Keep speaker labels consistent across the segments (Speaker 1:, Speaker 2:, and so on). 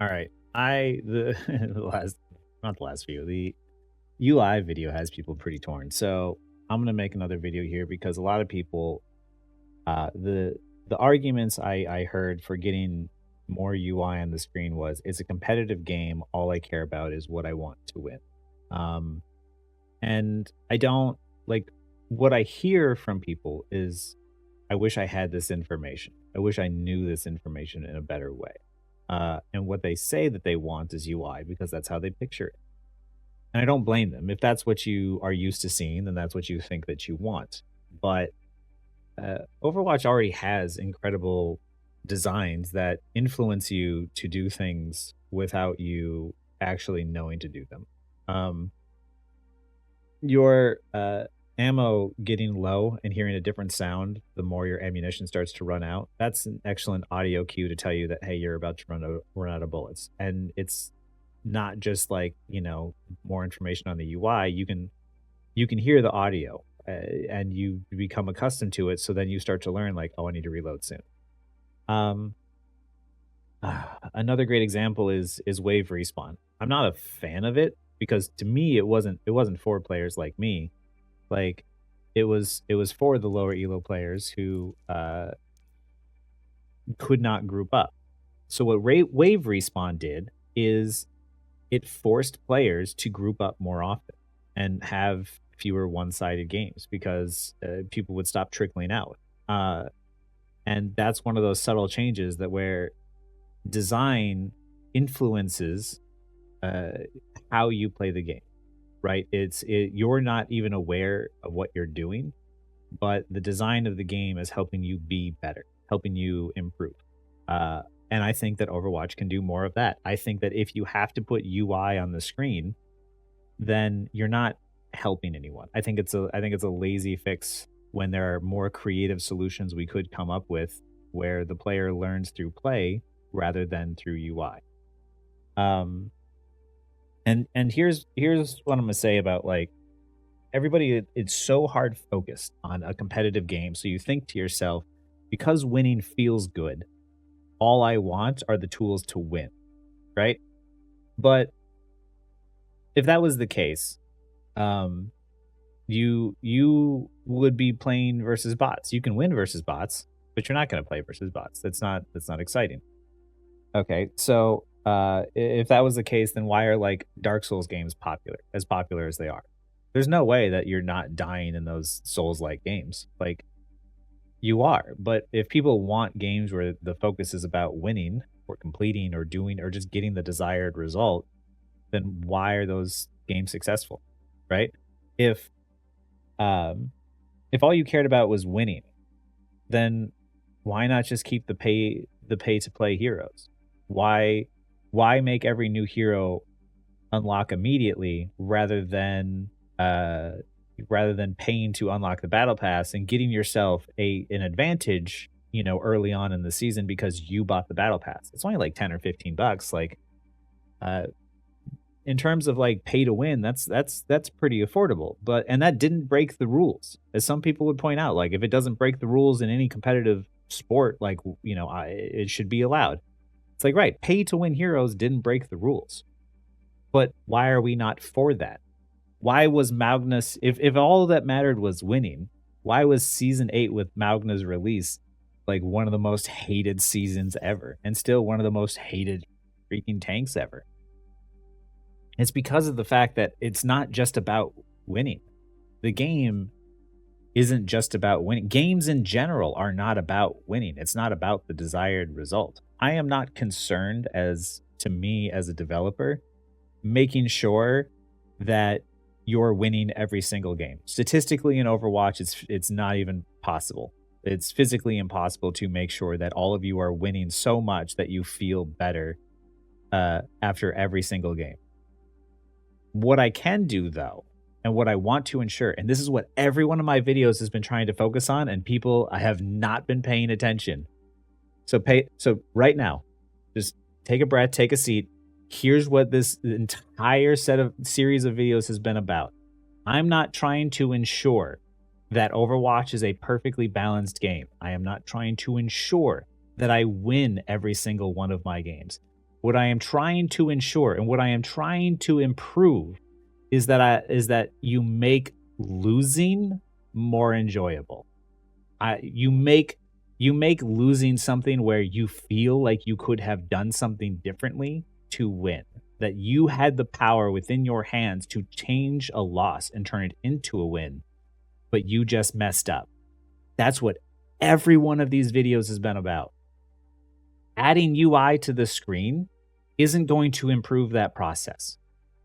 Speaker 1: All right. The last, not the last video, the UI video has people pretty torn. So I'm gonna make another video here because a lot of people, the arguments I heard for getting more UI on the screen was it's a competitive game. All I care about is what I want to win. Um, and I don't like what I hear from people is I wish I had this information. I wish I knew this information in a better way. And what they say that they want is UI because that's how they picture it. And I don't blame them. If that's what you are used to seeing, then that's what you think that you want. But Overwatch already has incredible designs that influence you to do things without you actually knowing to do them. Um, your ammo getting low and hearing a different sound the more your ammunition starts to run out, that's an excellent audio cue to tell you that hey, you're about to run out of bullets. And it's not just like, more information on the UI. You can hear the audio, and you become accustomed to it, so then you start to learn like, oh, I need to reload soon. um Another great example is wave respawn. I'm not a fan of it because to me it wasn't for players like me. Like, it was for the lower elo players who could not group up. So what wave respawn did is it forced players to group up more often and have fewer one-sided games because people would stop trickling out. Uh, and that's one of those subtle changes that where design influences uh, how you play the game, right? You're not even aware of what you're doing, but the design of the game is helping you be better, helping you improve. Uh, and I think that Overwatch can do more of that. I think that if you have to put UI on the screen, then you're not helping anyone. I think it's a lazy fix when there are more creative solutions we could come up with where the player learns through play rather than through UI. Um, and here's what I'm gonna say about like everybody. It's so hard focused on a competitive game, so you think to yourself, because winning feels good, all I want are the tools to win, right? But if that was the case, um, you would be playing versus bots. You can win versus bots, but you're not going to play versus bots. That's not exciting. Okay, so if that was the case, then why are like Dark Souls games popular as they are? There's no way that you're not dying in those Souls like games. Like, you are. But if people want games where the focus is about winning or completing or doing or just getting the desired result, then why are those games successful? Right? If um if all you cared about was winning, then why not just keep the pay to play heroes? Why why make every new hero unlock immediately uh rather than paying to unlock the battle pass and getting yourself an advantage, early on in the season because you bought the battle pass. It's only like 10 or 15 bucks. Like, uh in terms of like pay to win, that's pretty affordable. But and that didn't break the rules. As some people would point out, like if it doesn't break the rules in any competitive sport, like it should be allowed. It's like, right, pay to win heroes didn't break the rules. But why are we not for that? Why was Magnus, if all that mattered was winning, why was season 8 with Magna's release like one of the most hated seasons ever and still one of the most hated freaking tanks ever? It's because of the fact that it's not just about winning. The game isn't just about winning. Games in general are not about winning. It's not about the desired result. I am not concerned as to me as a developer making sure that you're winning every single game. Statistically in Overwatch, it's not even possible. It's physically impossible to make sure that all of you are winning so much that you feel better after every single game. What I can do though, and what I want to ensure, and this is what every one of my videos has been trying to focus on, and people I have not been paying attention. So right now, just take a breath, take a seat. Here's what this entire series of videos has been about. I'm not trying to ensure that Overwatch is a perfectly balanced game. I am not trying to ensure that I win every single one of my games. What I am trying to ensure and what I am trying to improve is that you make losing more enjoyable. You make losing something where you feel like you could have done something differently to win. That you had the power within your hands to change a loss and turn it into a win, but you just messed up. That's what every one of these videos has been about. Adding UI to the screen isn't going to improve that process.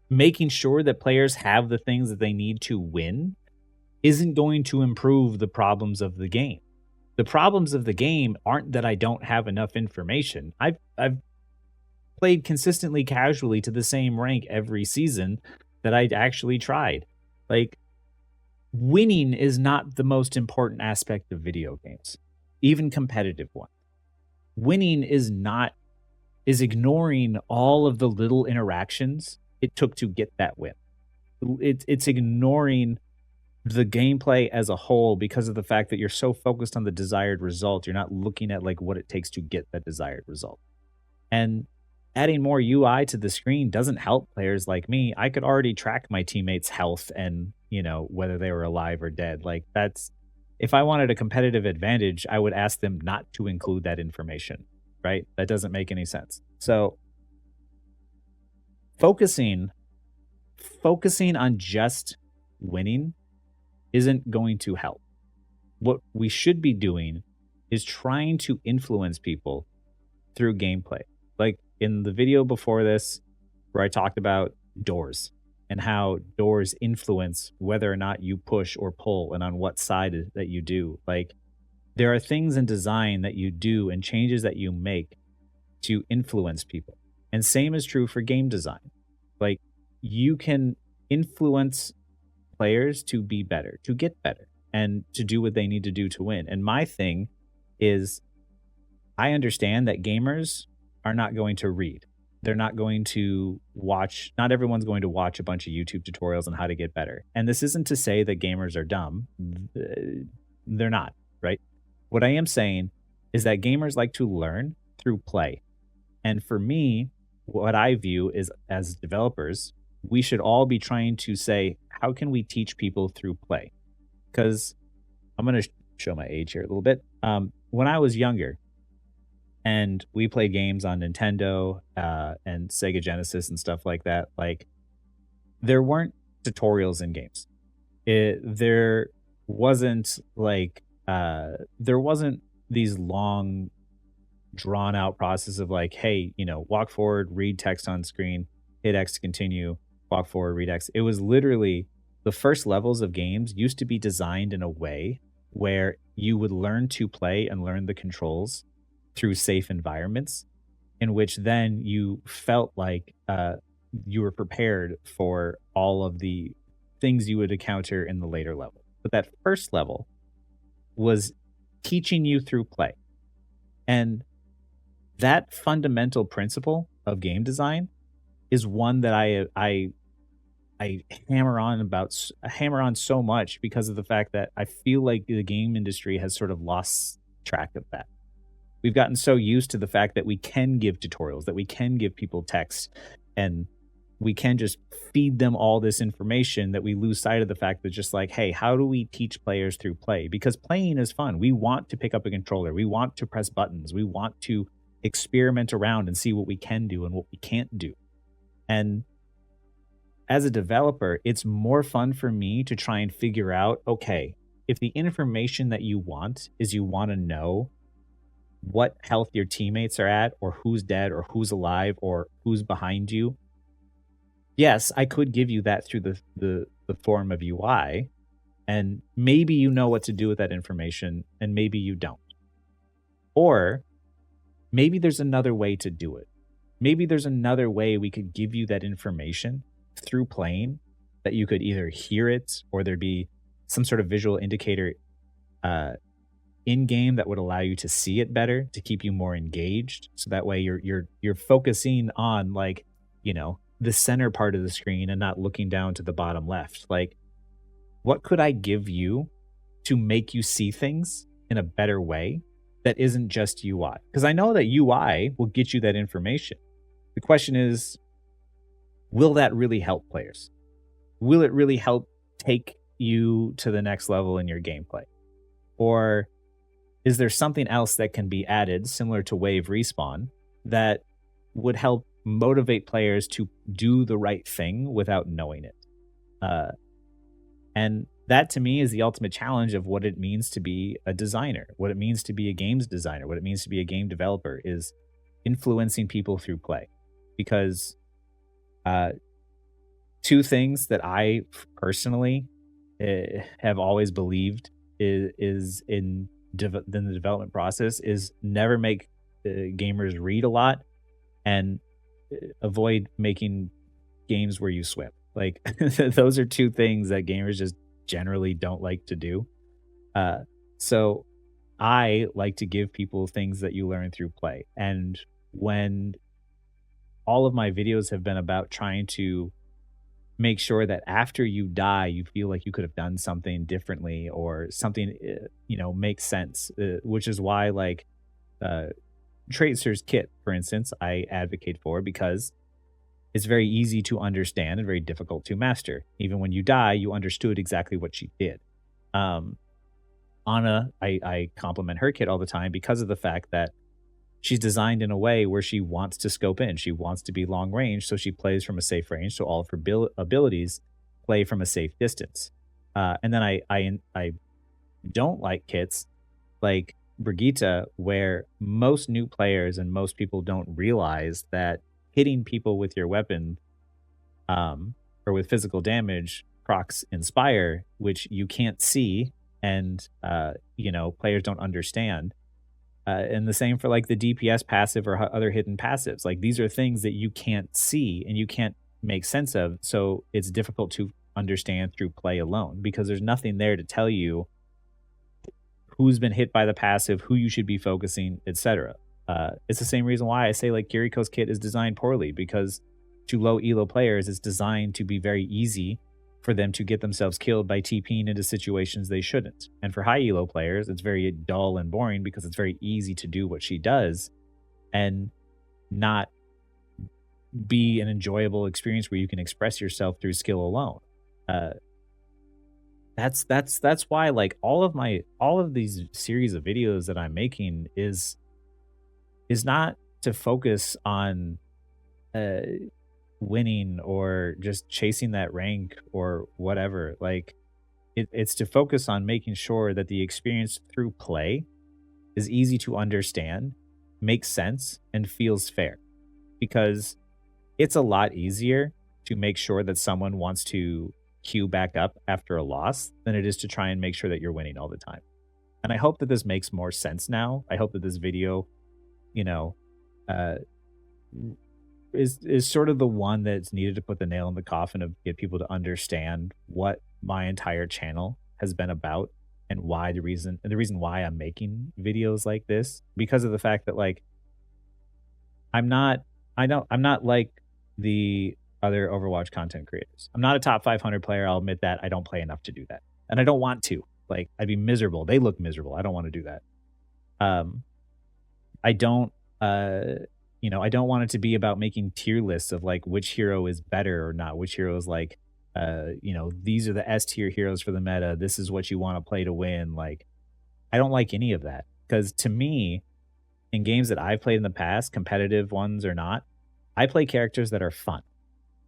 Speaker 1: Making sure that players have the things that they need to win isn't going to improve the problems of the game. The problems of the game aren't that I don't have enough information. I've played consistently casually to the same rank every season that I'd actually tried. Like, winning is not the most important aspect of video games, even competitive ones. Winning is ignoring all of the little interactions it took to get that win. It's ignoring the gameplay as a whole because of the fact that you're so focused on the desired result, you're not looking at like what it takes to get that desired result. And adding more UI to the screen doesn't help players like me. I could already track my teammates' health and, whether they were alive or dead. Like that's if I wanted a competitive advantage, I would ask them not to include that information, right? That doesn't make any sense. So focusing focusing on just winning isn't going to help. What we should be doing is trying to influence people through gameplay. Like in the video before this, where I talked about doors and how doors influence whether or not you push or pull and on what side that you do. Like there are things in design that you do and changes that you make to influence people. And same is true for game design. Like you can influence players to be better, to get better, and to do what they need to do to win. And my thing is I understand that gamers are not going to read. They're not going to watch, not everyone's going to watch a bunch of YouTube tutorials on how to get better. And this isn't to say that gamers are dumb. They're not, right? What I am saying is that gamers like to learn through play. And for me, what I view is as developers, we should all be trying to say, how can we teach people through play? Because I'm going to show my age here a little bit. When I was younger and we played games on Nintendo and Sega Genesis and stuff like that, like there weren't tutorials in games. There wasn't there wasn't these long drawn out process of like, hey, walk forward, read text on screen, hit X to continue, walk forward, read X. It was literally the first levels of games used to be designed in a way where you would learn to play and learn the controls through safe environments, in which then you felt like you were prepared for all of the things you would encounter in the later level. But that first level was teaching you through play. And that fundamental principle of game design is one that I hammer on so much because of the fact that I feel like the game industry has sort of lost track of that. We've gotten so used to the fact that we can give tutorials, that we can give people text, and we can just feed them all this information that we lose sight of the fact that just like, hey, how do we teach players through play? Because playing is fun. We want to pick up a controller. We want to press buttons. We want to experiment around and see what we can do and what we can't do. And as a developer, it's more fun for me to try and figure out, okay, if the information that you want is you want to know what health your teammates are at, or who's dead, or who's alive, or who's behind you, yes, I could give you that through the form of UI, and maybe you know what to do with that information, and maybe you don't. Or maybe there's another way to do it. Maybe there's another way we could give you that information through playing, that you could either hear it or there'd be some sort of visual indicator in game that would allow you to see it better, to keep you more engaged. So that way you're focusing on like, the center part of the screen and not looking down to the bottom left. Like, what could I give you to make you see things in a better way that isn't just UI? Because I know that UI will get you that information. The question is, will that really help players? Will it really help take you to the next level in your gameplay? Or is there something else that can be added similar to wave respawn that would help motivate players to do the right thing without knowing it? Uh, and that to me is the ultimate challenge of what it means to be a designer, what it means to be a games designer, what it means to be a game developer is influencing people through play. Because uh, two things that I personally have always believed is in the development process is never make gamers read a lot and avoid making games where you swim. Like those are two things that gamers just generally don't like to do. Uh, so I like to give people things that you learn through play. And when all of my videos have been about trying to make sure that after you die, you feel like you could have done something differently or something, makes sense, which is why like uh, Tracer's kit, for instance, I advocate for because it's very easy to understand and very difficult to master. Even when you die, you understood exactly what she did. Um, Anna, I compliment her kit all the time because of the fact that she's designed in a way where she wants to scope in. She wants to be long range, so she plays from a safe range. So all of her abilities play from a safe distance. And then I don't like kits like Brigitte, where most new players and most people don't realize that hitting people with your weapon or with physical damage procs inspire, which you can't see and players don't understand. And the same for like the DPS passive or other hidden passives. Like these are things that you can't see and you can't make sense of. So it's difficult to understand through play alone because there's nothing there to tell you who's been hit by the passive, who you should be focusing, etc. It's the same reason why I say like Kiriko's kit is designed poorly because to low elo players, it's designed to be very easy for them to get themselves killed by TPing into situations they shouldn't. And for high elo players, it's very dull and boring because it's very easy to do what she does and not be an enjoyable experience where you can express yourself through skill alone. Uh, that's why like all of these series of videos that I'm making is not to focus on uh winning or just chasing that rank or whatever. Like it's to focus on making sure that the experience through play is easy to understand, makes sense, and feels fair. Because it's a lot easier to make sure that someone wants to queue back up after a loss than it is to try and make sure that you're winning all the time. And I hope that this makes more sense now. I hope that this video, you know, uh, is sort of the one that's needed to put the nail in the coffin of get people to understand what my entire channel has been about and why the reason why I'm making videos like this because of the fact that like I'm not I'm not like the other Overwatch content creators. I'm not a top 500 player. I'll admit that. I don't play enough to do that. And I don't want to. Like I'd be miserable. They look miserable. I don't want to do that. Um I don't I don't want it to be about making tier lists of like which hero is better or not, which hero is like these are the S tier heroes for the meta. This is what you want to play to win. Like I don't like any of that because to me, in games that I've played in the past, competitive ones or not, I play characters that are fun.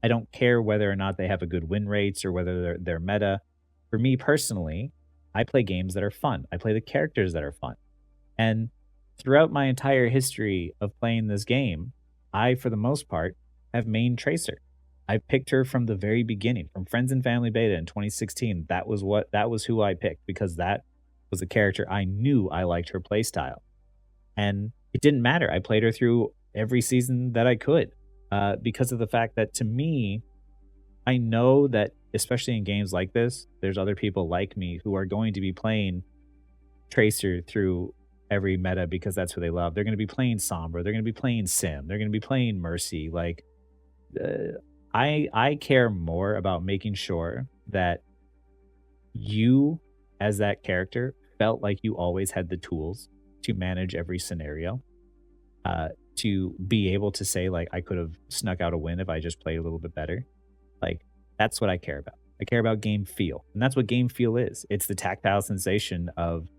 Speaker 1: I don't care whether or not they have a good win rates or whether they're meta. For me personally, I play games that are fun. I play the characters that are fun. And throughout my entire history of playing this game, I, for the most part, have main Tracer. I picked her from the very beginning, from Friends and Family Beta in 2016. That was who I picked because that was a character I knew I liked her playstyle. And it didn't matter. I played her through every season that I could because of the fact that to me, I know that especially in games like this, there's other people like me who are going to be playing Tracer through every meta because that's who they love. They're going to be playing Sombra. They're going to be playing Sim. They're going to be playing Mercy. Like, I care more about making sure that you, as that character, felt like you always had the tools to manage every scenario. to be able to say, like, I could have snuck out a win if I just played a little bit better. Like, that's what I care about. I care about game feel. And that's what game feel is. It's the tactile sensation of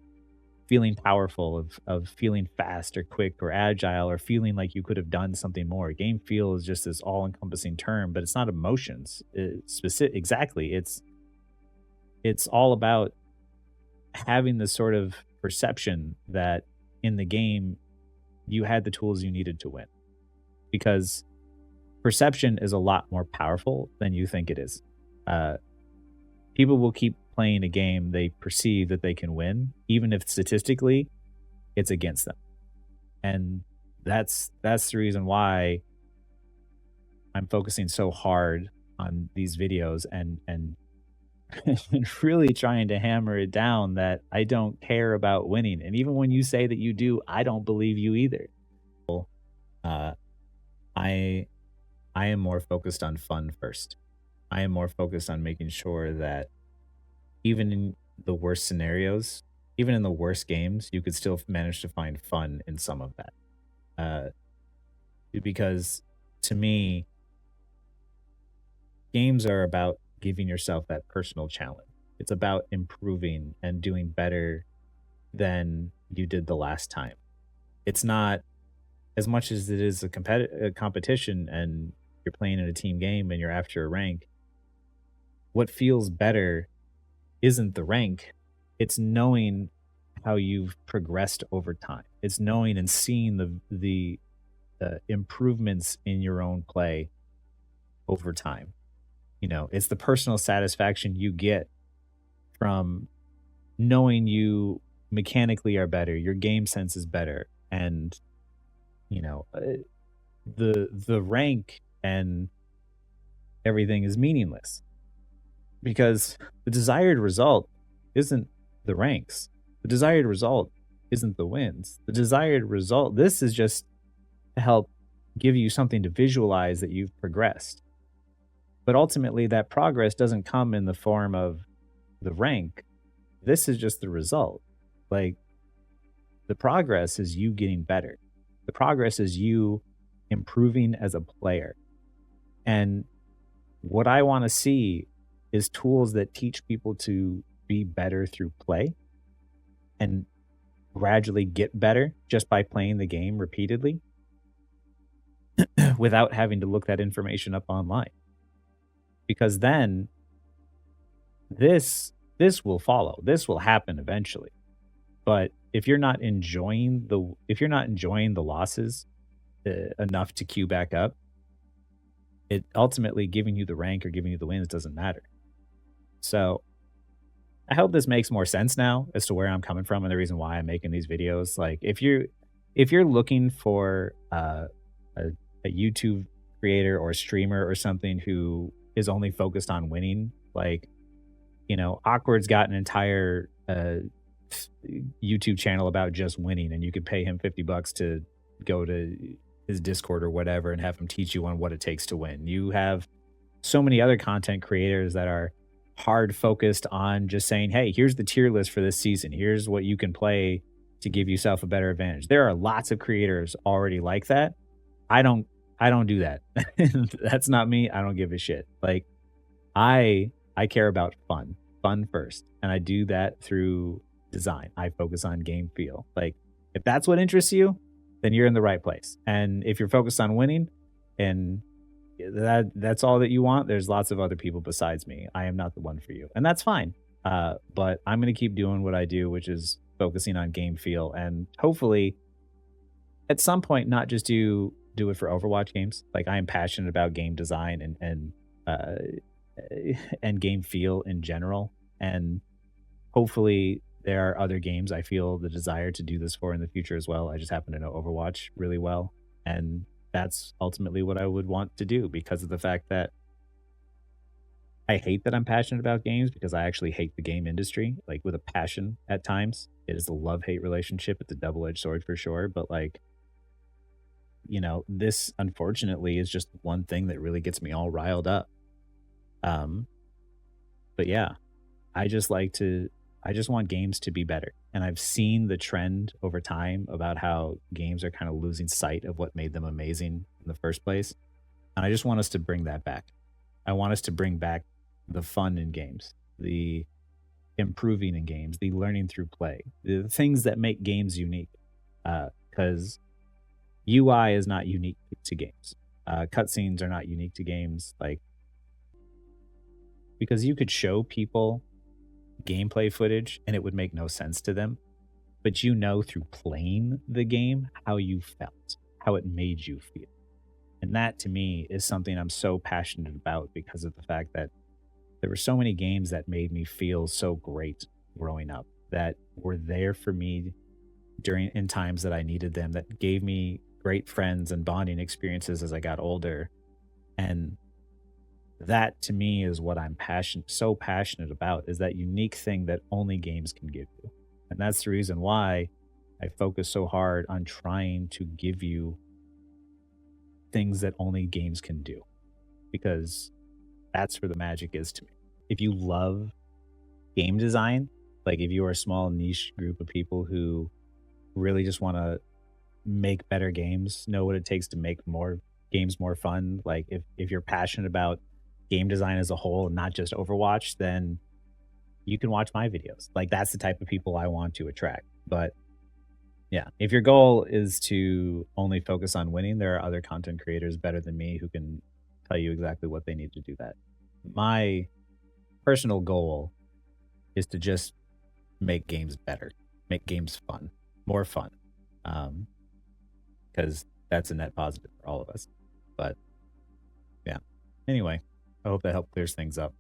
Speaker 1: feeling powerful, of feeling fast or quick or agile or feeling like you could have done something more. Game feel is just this all-encompassing term, but it's not emotions. Exactly. It's all about having this sort of perception that in the game you had the tools you needed to win. Because perception is a lot more powerful than you think it is. Uh, People will keep playing a game they perceive that they can win, even if statistically it's against them. And that's the reason why I'm focusing so hard on these videos and and really trying to hammer it down that I don't care about winning. And even when you say that you do, I don't believe you either. Uh, I I am more focused on fun first. I am more focused on making sure that even in the worst scenarios, even in the worst games, you could still manage to find fun in some of that. Uh, because to me, games are about giving yourself that personal challenge. It's about improving and doing better than you did the last time. It's not as much as it is a competition and you're playing in a team game and you're after a rank. What feels better isn't the rank, it's knowing how you've progressed over time. It's knowing and seeing the improvements in your own play over time. You know, it's the personal satisfaction you get from knowing you mechanically are better, your game sense is better, and you know, the rank and everything is meaningless because the desired result isn't the ranks. The desired result isn't the wins. The desired result, this is just to help give you something to visualize that you've progressed. But ultimately, that progress doesn't come in the form of the rank. This is just the result. Like, the progress is you getting better. The progress is you improving as a player. And what I want to see is tools that teach people to be better through play and gradually get better just by playing the game repeatedly without having to look that information up online. Because then this will follow. This will happen eventually. But if you're not enjoying the losses enough to queue back up, it ultimately giving you the rank or giving you the wins doesn't matter. So I hope this makes more sense now as to where I'm coming from and the reason why I'm making these videos. Like if you're looking for a YouTube creator or streamer or something who is only focused on winning, like you know, Awkward's got an entire YouTube channel about just winning, and you could pay him $50 to go to his Discord or whatever and have him teach you on what it takes to win. You have so many other content creators that are hard focused on just saying, hey, here's the tier list for this season. Here's what you can play to give yourself a better advantage. There are lots of creators already like that. I don't I don't do that. That's not me. I don't give a shit. Like I care about fun. Fun first. And I do that through design. I focus on game feel. Like if that's what interests you, then you're in the right place. And if you're focused on winning and that's all that you want, there's lots of other people besides me. I am not the one for you. And that's fine. But I'm going to keep doing what I do, which is focusing on game feel and hopefully at some point not just do it for Overwatch games. Like I am passionate about game design and game feel in general. And hopefully there are other games I feel the desire to do this for in the future as well. I just happen to know Overwatch really well. And that's ultimately what I would want to do because of the fact that I hate that I'm passionate about games because I actually hate the game industry, like with a passion at times. It is a love hate relationship. It's a double edged sword for sure. But like, you know, this unfortunately is just one thing that really gets me all riled up. Um, but yeah, I just like to I just want games to be better. And I've seen the trend over time about how games are kind of losing sight of what made them amazing in the first place. And I just want us to bring that back. I want us to bring back the fun in games, the improving in games, the learning through play, the things that make games unique. Because UI is not unique to games. Cutscenes are not unique to games. Like, because you could show people gameplay footage and it would make no sense to them, but you know through playing the game how you felt, how it made you feel. And that to me is something I'm so passionate about because of the fact that there were so many games that made me feel so great growing up, that were there for me during in times that I needed them, that gave me great friends and bonding experiences as I got older. And that to me is what I'm so passionate about, is that unique thing that only games can give you. And that's the reason why I focus so hard on trying to give you things that only games can do, because that's where the magic is to me. If you love game design, like if you are a small niche group of people who really just want to make better games, know what it takes to make more games more fun, like if you're passionate about game design as a whole and not just Overwatch, then you can watch my videos. Like that's the type of people I want to attract. But yeah, if your goal is to only focus on winning, there are other content creators better than me who can tell you exactly what they need to do that. My personal goal is to just make games better, make games fun, more fun. Because that's a net positive for all of us. But yeah. Anyway, I hope that helped clears things up.